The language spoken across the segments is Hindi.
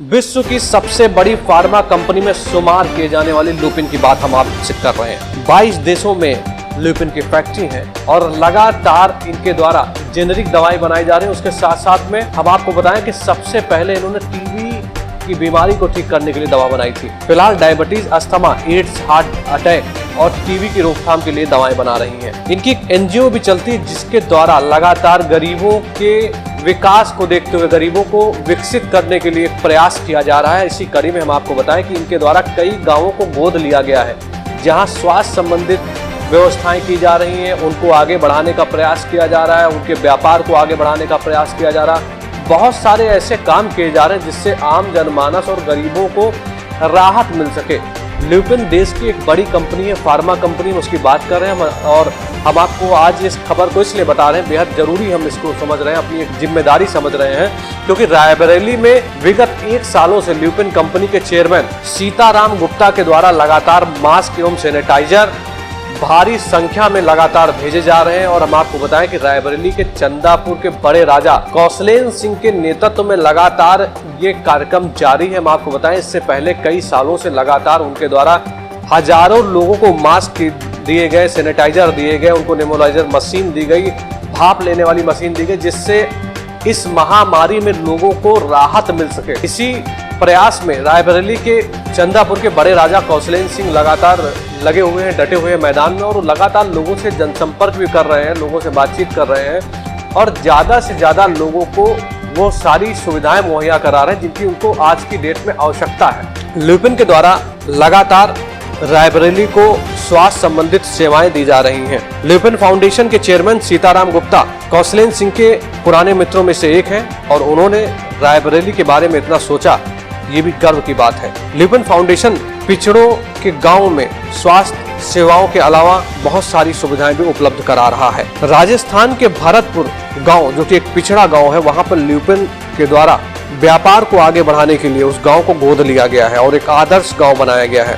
विश्व की सबसे बड़ी फार्मा कंपनी में शुमार किए जाने वाली लुपिन की बात हम आपसे कर रहे हैं। 22 देशों में लुपिन की फैक्ट्री है और लगातार इनके द्वारा जेनेरिक दवाई बनाई जा रही है। उसके साथ साथ में हम आपको बताएं कि सबसे पहले इन्होंने टीबी की बीमारी को ठीक करने के लिए दवा बनाई थी। फिलहाल diabetes, asthma, AIDS, heart attack और टीबी की रोकथाम के लिए दवाएं बना रही हैं। इनकी एक एनजीओ भी चलती है जिसके द्वारा लगातार गरीबों के विकास को देखते हुए गरीबों को विकसित करने के लिए प्रयास किया जा रहा है। इसी कड़ी में हम आपको बताएं कि इनके द्वारा कई गांवों को गोद लिया गया है जहां स्वास्थ्य संबंधित व्यवस्थाएं की जा रही हैं, उनको आगे बढ़ाने का प्रयास किया जा रहा है, उनके व्यापार को आगे बढ़ाने का प्रयास किया जा रहा है। बहुत सारे ऐसे काम किए जा रहे हैं जिससे आम जनमानस और गरीबों को राहत मिल सके। लुपिन देश की एक बड़ी कंपनी है, फार्मा कंपनी, उसकी बात कर रहे हैं और हम आपको आज इस खबर को इसलिए बता रहे हैं, बेहद जरूरी हम इसको समझ रहे हैं, अपनी एक जिम्मेदारी समझ रहे हैं, क्योंकि रायबरेली में विगत 1 सालों से लुपिन कंपनी के चेयरमैन सीताराम गुप्ता के द्वारा लगातार मास्क एवं सैनिटाइजर भारी संख्या में लगातार भेजे जा रहे हैं। और हम आपको बताएं कि रायबरेली के चंदापुर के बड़े राजा कौशलेन सिंह के नेतृत्व में लगातार ये कार्यक्रम जारी है। हम आपको बताएं इससे पहले कई सालों से लगातार उनके द्वारा हजारों लोगों को मास्क दिए गए, सैनिटाइजर दिए गए, उनको नेबुलाइजर मशीन दी गई, भाप लेने वाली मशीन दी गई, जिससे इस महामारी में लोगों को राहत मिल सके। इसी प्रयास में रायबरेली के चंदापुर के बड़े राजा कौशलेन सिंह लगातार लगे हुए हैं, डटे हुए हैं मैदान में, और लगातार लोगों से जनसंपर्क भी कर रहे हैं, लोगों से बातचीत कर रहे हैं और ज़्यादा से ज़्यादा लोगों को वो सारी सुविधाएं मुहैया करा रहे हैं जिनकी उनको आज की डेट में आवश्यकता है। लुपिन के द्वारा लगातार रायबरेली को स्वास्थ्य संबंधित सेवाएं दी जा रही हैं। लुपिन फाउंडेशन के चेयरमैन सीताराम गुप्ता कौशलेन सिंह के पुराने मित्रों में से एक हैं और उन्होंने रायबरेली के बारे में इतना सोचा, ये भी गर्व की बात है। लुपिन फाउंडेशन पिछड़ों के गांव में स्वास्थ्य सेवाओं के अलावा बहुत सारी सुविधाएं भी उपलब्ध करा रहा है। राजस्थान के भरतपुर गांव, जो कि एक पिछड़ा गांव है, वहां पर लुपिन के द्वारा व्यापार को आगे बढ़ाने के लिए उस गांव को गोद लिया गया है और एक आदर्श गांव बनाया गया है।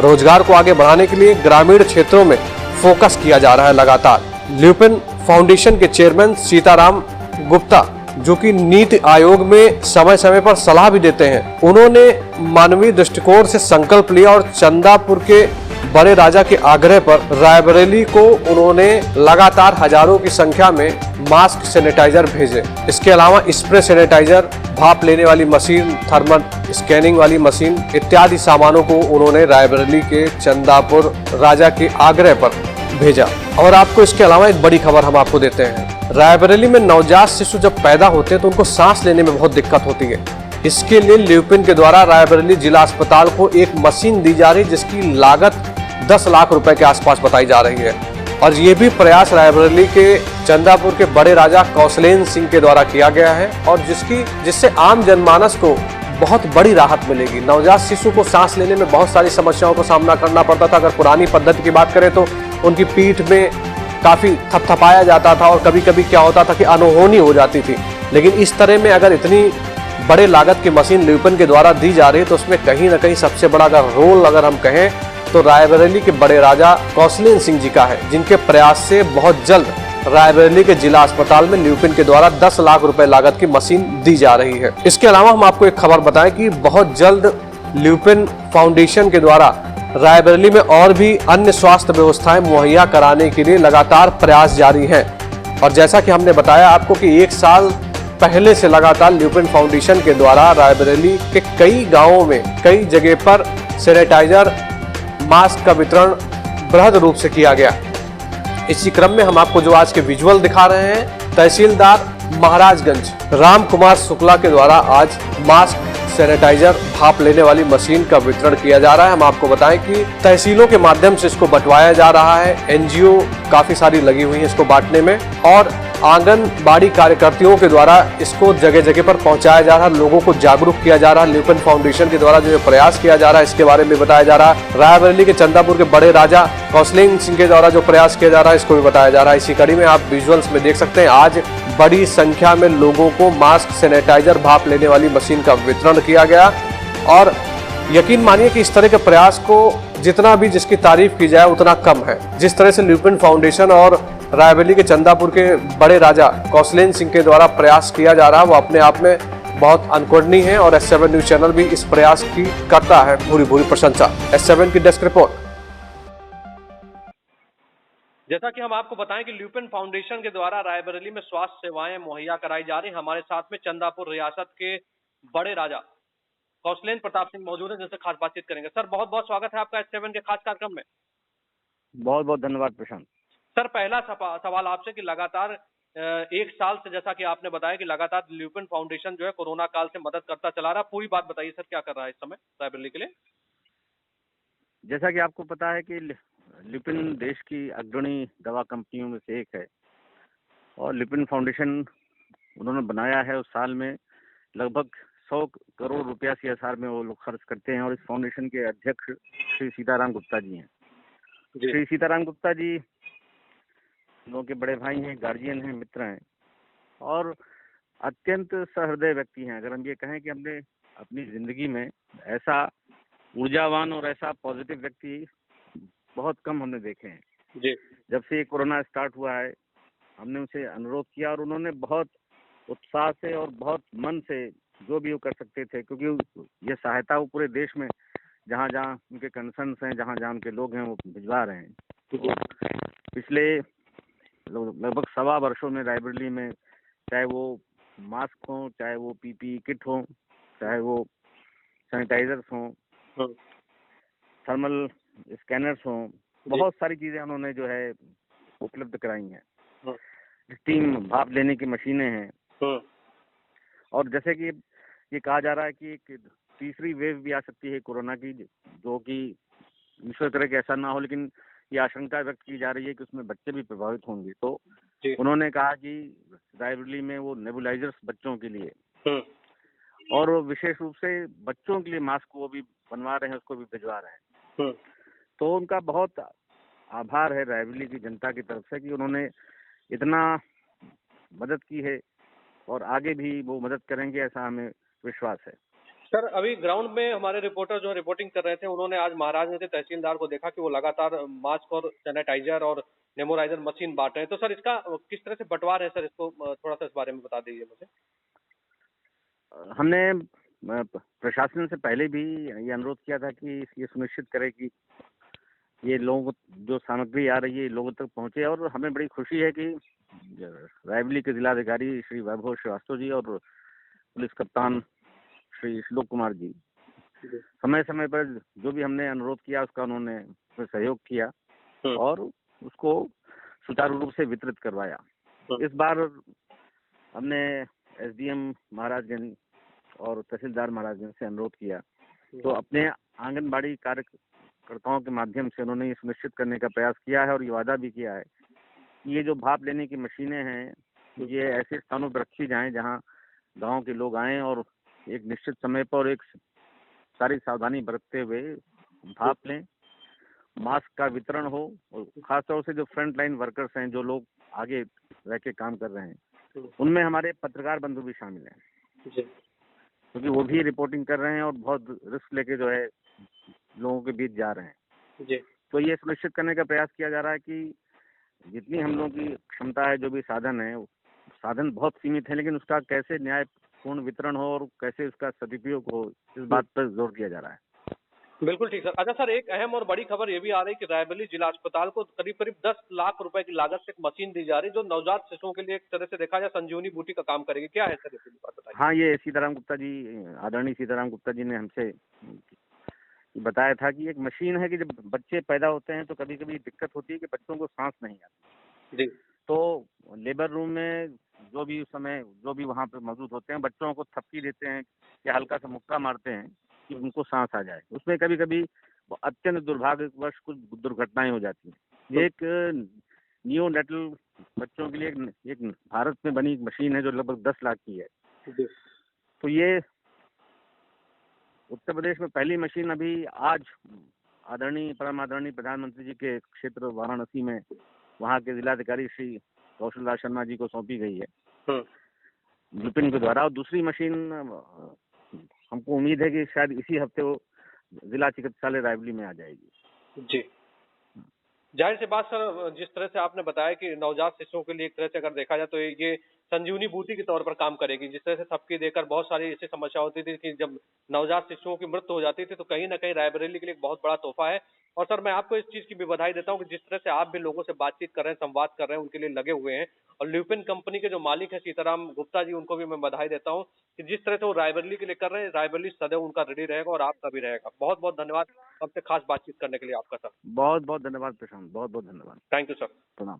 रोजगार को आगे बढ़ाने के लिए ग्रामीण क्षेत्रों में फोकस किया जा रहा है लगातार। लुपिन फाउंडेशन के चेयरमैन सीताराम गुप्ता, जो कि नीति आयोग में समय समय पर सलाह भी देते हैं, उन्होंने मानवीय दृष्टिकोण से संकल्प लिया और चंदापुर के बड़े राजा के आग्रह पर रायबरेली को उन्होंने लगातार हजारों की संख्या में मास्क, सैनिटाइजर भेजे। इसके अलावा स्प्रे सैनिटाइजर, भाप लेने वाली मशीन, थर्मल स्कैनिंग वाली मशीन इत्यादि सामानों को उन्होंने रायबरेली के चंदापुर राजा के आग्रह पर भेजा। और आपको इसके अलावा एक बड़ी खबर हम आपको देते हैं। रायबरेली में नवजात शिशु जब पैदा होते हैं तो उनको सांस लेने में बहुत दिक्कत होती है। इसके लिए लुपिन के द्वारा रायबरेली जिला अस्पताल को एक मशीन दी जा रही है जिसकी लागत 10 लाख रुपए के आसपास बताई जा रही है। और ये भी प्रयास रायबरेली के चंदापुर के बड़े राजा कौशलेन सिंह के द्वारा किया गया है और जिससे आम जनमानस को बहुत बड़ी राहत मिलेगी। नवजात शिशु को सांस लेने में बहुत सारी समस्याओं का सामना करना पड़ता था। अगर पुरानी पद्धति की बात करें तो उनकी पीठ में काफी थपथपाया जाता था और कभी कभी क्या होता था कि अनहोनी हो जाती थी। लेकिन इस तरह में अगर इतनी बड़े लागत की मशीन लुपिन के द्वारा दी जा रही है तो उसमें कहीं ना कहीं सबसे बड़ा अगर रोल अगर हम कहें तो रायबरेली के बड़े राजा कौशलेन सिंह जी का है, जिनके प्रयास से बहुत जल्द रायबरेली के जिला अस्पताल में लुपिन के द्वारा 10 लाख रुपए लागत की मशीन दी जा रही है। इसके अलावा हम आपको एक खबर बताएं कि बहुत जल्द लुपिन फाउंडेशन के द्वारा रायबरेली में और भी अन्य स्वास्थ्य व्यवस्थाएं मुहैया कराने के लिए लगातार प्रयास जारी हैं। और जैसा कि हमने बताया आपको कि 1 साल पहले से लगातार लुपिन फाउंडेशन के द्वारा रायबरेली के कई गांवों में कई जगह पर सैनिटाइजर, मास्क का वितरण बृहद रूप से किया गया। इसी क्रम में हम आपको जो आज के विजुअल दिखा रहे हैं, तहसीलदार महाराजगंज राम कुमार शुक्ला के द्वारा आज मास्क, सैनिटाइजर, भाप लेने वाली मशीन का वितरण किया जा रहा है। हम आपको बताएं कि तहसीलों के माध्यम से इसको बंटवाया जा रहा है। एनजीओ काफी सारी लगी हुई है इसको बांटने में और आंगनबाड़ी कार्यकर्तियों के द्वारा इसको जगह जगह पर पहुंचाया जा रहा है, लोगों को जागरूक किया जा रहा है। लुपिन फाउंडेशन के द्वारा जो प्रयास किया जा रहा है इसके बारे में बताया जा रहा है। रायबरेली के चंदापुर के बड़े राजा कौशलेन सिंह के द्वारा जो प्रयास किया जा रहा है इसको भी बताया जा रहा है। इसी कड़ी में आप विजुअल्स में देख सकते हैं आज बड़ी संख्या में लोगों को मास्क, सैनिटाइजर, भाप लेने वाली मशीन का वितरण किया गया। और यकीन मानिए कि इस तरह के प्रयास को जितना भी जिसकी तारीफ की जाए उतना कम है। जिस तरह से लुपिन फाउंडेशन और रायबरेली के चंदापुर के बड़े राजा कौशलेन सिंह के द्वारा प्रयास किया जा रहा है वो अपने आप में बहुत अनुकरणीय है और S7 न्यूज चैनल भी इस प्रयास की करता है भूरी भूरी प्रशंसा। S7 की डेस्क रिपोर्ट। जैसा कि हम आपको बताएं कि ल्यूपिन फाउंडेशन के द्वारा रायबरेली में स्वास्थ्य सेवाएं मुहैया कराई जा रही। हमारे साथ में चंदापुर रियासत के बड़े राजा कौशलेंद्र प्रताप सिंह मौजूद है, जिनसे खास बातचीत करेंगे। सर, बहुत बहुत स्वागत है आपका S7 के खास कार्यक्रम में। बहुत बहुत धन्यवाद प्रशांत। सर, पहला सवाल आपसे कि लगातार एक साल से, जैसा कि आपने बताया कि लगातार ल्यूपिन फाउंडेशन जो है कोरोना काल से मदद करता चला रहा। पूरी बात बताइए सर, क्या कर रहा है इस समय रायबरेली के लिए? जैसा कि आपको पता है कि ल्यूपिन देश की अग्रणी दवा कंपनियों में से एक है और ल्यूपिन फाउंडेशन उन्होंने बनाया है। उस साल में लगभग 100 करोड़ रुपया CSR में वो लोग खर्च करते हैं और इस फाउंडेशन के अध्यक्ष श्री सीताराम गुप्ता जी हैं। श्री सीताराम गुप्ता जी लोगों के बड़े भाई हैं, गार्जियन हैं, मित्र हैं और अत्यंत सहृदय व्यक्ति हैं। अगर हम ये कहें कि हमने अपनी जिंदगी में ऐसा ऊर्जावान और ऐसा पॉजिटिव व्यक्ति बहुत कम हमने देखे हैं। जी। जब से कोरोना स्टार्ट हुआ है हमने उनसे अनुरोध किया और उन्होंने बहुत उत्साह से और बहुत मन से जो भी वो कर सकते थे, क्योंकि ये सहायता वो पूरे देश में जहाँ जहाँ उनके कंसर्न्स हैं, जहाँ जहाँ उनके लोग हैं, वो भिजवा रहे हैं। तो पिछले लगभग 1.25 वर्षों में रायबरेली में चाहे वो मास्क हो, चाहे वो PPE किट हो, चाहे वो सैनिटाइजर्स हों, थर्मल स्कैनर्स हों, बहुत सारी चीजें उन्होंने जो है उपलब्ध कराई हैं। स्टीम भाप लेने की मशीनें हैं और जैसे कि ये कहा जा रहा है कि एक तीसरी वेव भी आ सकती है कोरोना की, जो कि ईश्वर करे कि ऐसा ना हो, लेकिन ये आशंका व्यक्त की जा रही है कि उसमें बच्चे भी प्रभावित होंगे। तो उन्होंने कहा कि रायबरेली में वो नेबुलाइजर्स बच्चों के लिए और विशेष रूप से बच्चों के लिए मास्क वो भी बनवा रहे हैं, उसको भी भिजवा रहे हैं। तो उनका बहुत आभार है रायबरेली की जनता की तरफ से कि उन्होंने इतना मदद की है और आगे भी वो मदद करेंगे, ऐसा हमें विश्वास है। सर, अभी ग्राउंड में हमारे रिपोर्टर जो रिपोर्टिंग कर रहे थे, उन्होंने आज महाराजगंज के तहसीलदार को देखा कि वो लगातार मास्क और सैनिटाइजर और नेबुलाइजर मशीन बांट रहे हैं। तो सर, इसका किस तरह से बंटवार है सर, इसको थोड़ा सा इस बारे में बता दीजिए मुझे। हमने प्रशासन से पहले भी ये अनुरोध किया था कि ये सुनिश्चित करे कि ये लोगों को जो सामग्री आ रही है लोगों तक पहुंचे। और हमें बड़ी खुशी है कि रायबरेली के जिलाधिकारी श्री वैभव श्रीवास्तव जी और पुलिस कप्तान श्री श्लोक कुमार जी समय समय पर जो भी हमने अनुरोध किया उसका उन्होंने सहयोग किया और उसको सुचारू रूप से वितरित करवाया। इस बार हमने SDM महाराजगंज और तहसीलदार महाराजगंज से अनुरोध किया, तो अपने आंगनबाड़ी कार्यकर्ताओं के माध्यम से उन्होंने ये सुनिश्चित करने का प्रयास किया है और ये वादा भी किया है कि ये जो भाप लेने की मशीनें हैं ये ऐसे स्थानों पर रखी जाएं जहां गांव के लोग आएं और एक निश्चित समय पर एक सारी सावधानी बरतते हुए भाप लें, मास्क का वितरण हो और खासतौर से जो फ्रंट लाइन वर्कर्स हैं, जो लोग आगे रह के काम कर रहे हैं, उनमें हमारे पत्रकार बंधु भी शामिल हैं क्योंकि वो भी रिपोर्टिंग कर रहे हैं और बहुत रिस्क लेके जो है लोगों के बीच जा रहे हैं। तो ये सुनिश्चित करने का प्रयास किया जा रहा है कि जितनी हम लोगों की क्षमता है, जो भी साधन है, साधन बहुत सीमित है, लेकिन उसका कैसे न्यायपूर्ण वितरण हो और कैसे उसका सदुपयोग हो, इस बात पर जोर दिया जा रहा है। बिल्कुल ठीक सर। अच्छा सर, एक अहम और बड़ी खबर ये भी आ रही है कि रायबरेली जिला अस्पताल को करीब करीब 10 लाख रुपए की लागत से एक मशीन दी जा रही है, जो नवजात शिशुओं के लिए एक तरह से देखा जाए संजीवनी बूटी का काम करेगी। क्या है सर ये बात बताइए। हाँ, ये सीताराम गुप्ता जी, आदरणीय सीताराम गुप्ता जी ने हमसे बताया था कि एक मशीन है कि जब बच्चे पैदा होते हैं तो कभी कभी दिक्कत होती है कि बच्चों को सांस नहीं आती। तो लेबर रूम में जो भी उस समय जो भी वहाँ पे मौजूद होते हैं, बच्चों को थपकी देते हैं या हल्का सा मुक्का मारते हैं कि उनको सांस आ जाए। उसमें कभी कभी अत्यंत दुर्भाग्यवश कुछ दुर्घटनाएं हो जाती हैं। एक नियोनेटल बच्चों के लिए एक भारत में बनी एक मशीन है जो लगभग 10 लाख की है। तो ये उत्तर प्रदेश में पहली मशीन अभी आज परम आदरणीय प्रधानमंत्री जी के क्षेत्र वाराणसी में वहाँ के जिलाधिकारी श्री कौशल राज शर्मा जी को सौंपी गई है ल्यूपिन के द्वारा। और दूसरी मशीन हमको उम्मीद है कि शायद इसी हफ्ते वो जिला चिकित्सालय रायबरेली में आ जाएगी। जी, जाहिर सी बात सर, जिस तरह से आपने बताया कि नवजात शिशुओं के लिए एक तरह से अगर देखा जाए तो ये संजीवनी बूटी के तौर पर काम करेगी। जिस तरह से थपकी देकर बहुत सारी ऐसी समस्या होती थी कि जब नवजात शिशुओं की मृत्यु हो जाती थी, तो कहीं न कहीं रायबरेली के लिए एक बहुत बड़ा तोहफा है। और सर, मैं आपको इस चीज़ की भी बधाई देता हूँ कि जिस तरह से आप भी लोगों से बातचीत कर रहे हैं, संवाद कर रहे हैं, उनके लिए लगे हुए हैं। और ल्यूपिन कंपनी के जो मालिक हैं सीताराम गुप्ता जी, उनको भी मैं बधाई देता हूँ कि जिस तरह से वो रायबरेली के लिए कर रहे हैं, रायबरेली सदैव उनका रेडी रहेगा और आपका भी रहेगा। बहुत-बहुत धन्यवाद हमसे खास बातचीत करने के लिए आपका सर। बहुत बहुत धन्यवाद प्रशांत, बहुत बहुत धन्यवाद। Thank you sir. प्रणाम।